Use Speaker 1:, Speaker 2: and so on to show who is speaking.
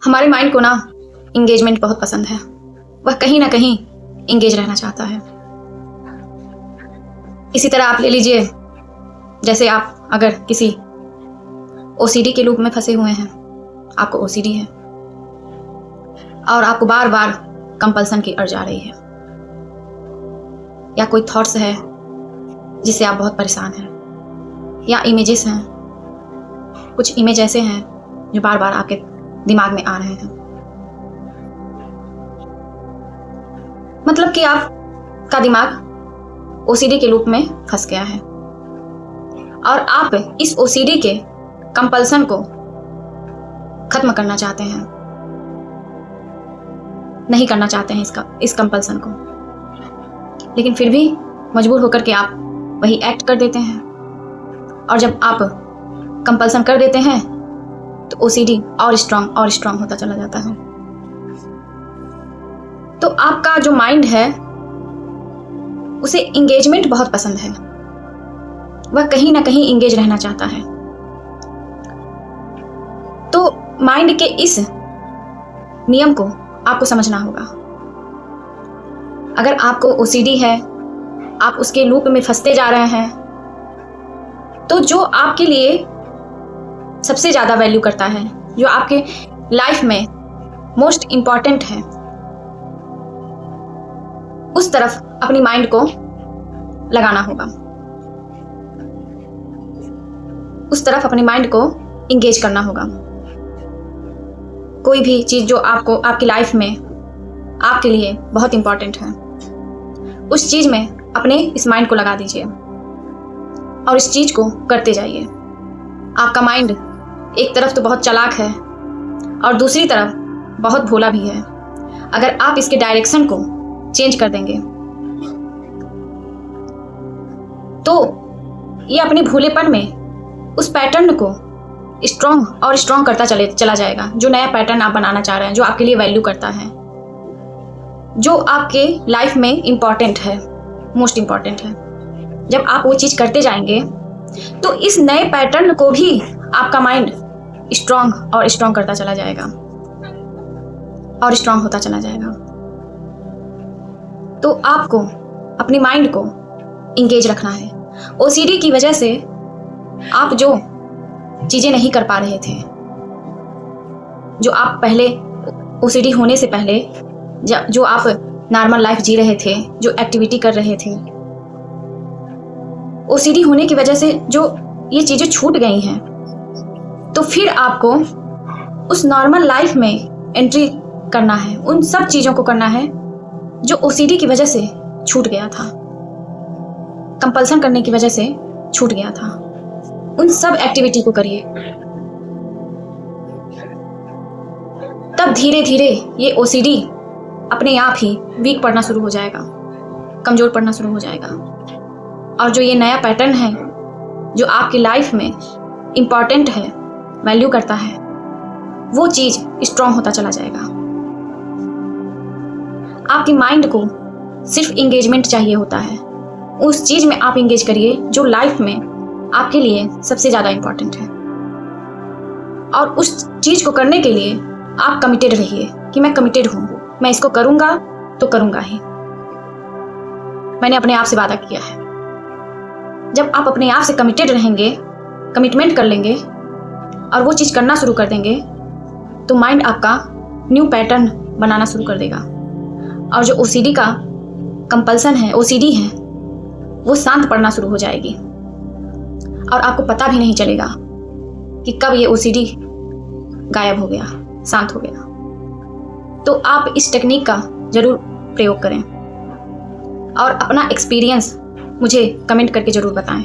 Speaker 1: हमारे माइंड को ना इंगेजमेंट बहुत पसंद है। वह कहीं ना कहीं इंगेज रहना चाहता है। इसी तरह आप ले लीजिए, जैसे आप अगर किसी ओसीडी के लूप में फंसे हुए हैं, आपको ओसीडी है और आपको बार बार कंपल्सन की अर्ज आ रही है, या कोई थॉट्स है जिससे आप बहुत परेशान हैं, या इमेजेस हैं, कुछ इमेज ऐसे हैं जो बार बार आपके दिमाग में आ रहे हैं। मतलब कि आपका दिमाग ओसीडी के लूप में फंस गया है और आप इस ओसीडी के कंपल्सन को खत्म करना चाहते हैं, नहीं करना चाहते हैं इस कंपल्सन को, लेकिन फिर भी मजबूर होकर के आप वही एक्ट कर देते हैं। और जब आप कंपल्सन कर देते हैं तो ओसीडी और स्ट्रांग होता चला जाता है। तो आपका जो माइंड है उसे इंगेजमेंट बहुत पसंद है, वह कहीं ना कहीं इंगेज रहना चाहता है। तो माइंड के इस नियम को आपको समझना होगा। अगर आपको ओसीडी है, आप उसके लूप में फंसते जा रहे हैं, तो जो आपके लिए सबसे ज्यादा वैल्यू करता है, जो आपके लाइफ में मोस्ट इंपॉर्टेंट है, उस तरफ अपनी माइंड को लगाना होगा, उस तरफ अपनी माइंड को इंगेज करना होगा। कोई भी चीज जो आपको आपकी लाइफ में आपके लिए बहुत इंपॉर्टेंट है, उस चीज में अपने इस माइंड को लगा दीजिए और इस चीज को करते जाइए। आपका माइंड एक तरफ तो बहुत चालाक है और दूसरी तरफ बहुत भोला भी है। अगर आप इसके डायरेक्शन को चेंज कर देंगे तो ये अपने भोलेपन में उस पैटर्न को स्ट्रॉन्ग करता चला जाएगा। जो नया पैटर्न आप बनाना चाह रहे हैं, जो आपके लिए वैल्यू करता है, जो आपके लाइफ में इंपॉर्टेंट है, मोस्ट इंपॉर्टेंट है, जब आप वो चीज करते जाएंगे तो इस नए पैटर्न को भी आपका माइंड स्ट्रॉन्ग करता चला जाएगा और स्ट्रॉन्ग होता चला जाएगा। तो आपको अपनी माइंड को इंगेज रखना है। ओसीडी की वजह से आप जो चीजें नहीं कर पा रहे थे, जो आप पहले ओसीडी होने से पहले जो आप नॉर्मल लाइफ जी रहे थे, जो एक्टिविटी कर रहे थे, ओसीडी होने की वजह से जो ये चीजें छूट गई हैं, तो फिर आपको उस नॉर्मल लाइफ में एंट्री करना है, उन सब चीजों को करना है जो ओसीडी की वजह से छूट गया था, कंपल्सन करने की वजह से छूट गया था। उन सब एक्टिविटी को करिए, तब धीरे धीरे ये ओसीडी अपने आप ही वीक पड़ना शुरू हो जाएगा, कमजोर पड़ना शुरू हो जाएगा। और जो ये नया पैटर्न है, जो आपकी लाइफ में इंपॉर्टेंट है, वैल्यू करता है, वो चीज स्ट्रांग होता चला जाएगा। आपकी माइंड को सिर्फ इंगेजमेंट चाहिए होता है। उस चीज में आप इंगेज करिए जो लाइफ में आपके लिए सबसे ज्यादा इंपॉर्टेंट है, और उस चीज को करने के लिए आप कमिटेड रहिए कि मैं कमिटेड हूं, मैं इसको करूंगा तो करूंगा ही। मैंने अपने आप से वादा किया है। जब आप अपने आप से कमिटेड रहेंगे, कमिटमेंट कर लेंगे और वो चीज करना शुरू कर देंगे, तो माइंड आपका न्यू पैटर्न बनाना शुरू कर देगा, और जो ओसीडी का कंपल्सन है, ओसीडी है, वो शांत पड़ना शुरू हो जाएगी और आपको पता भी नहीं चलेगा कि कब ये ओसीडी गायब हो गया, शांत हो गया। तो आप इस टेक्निक का जरूर प्रयोग करें और अपना एक्सपीरियंस मुझे कमेंट करके जरूर बताएं।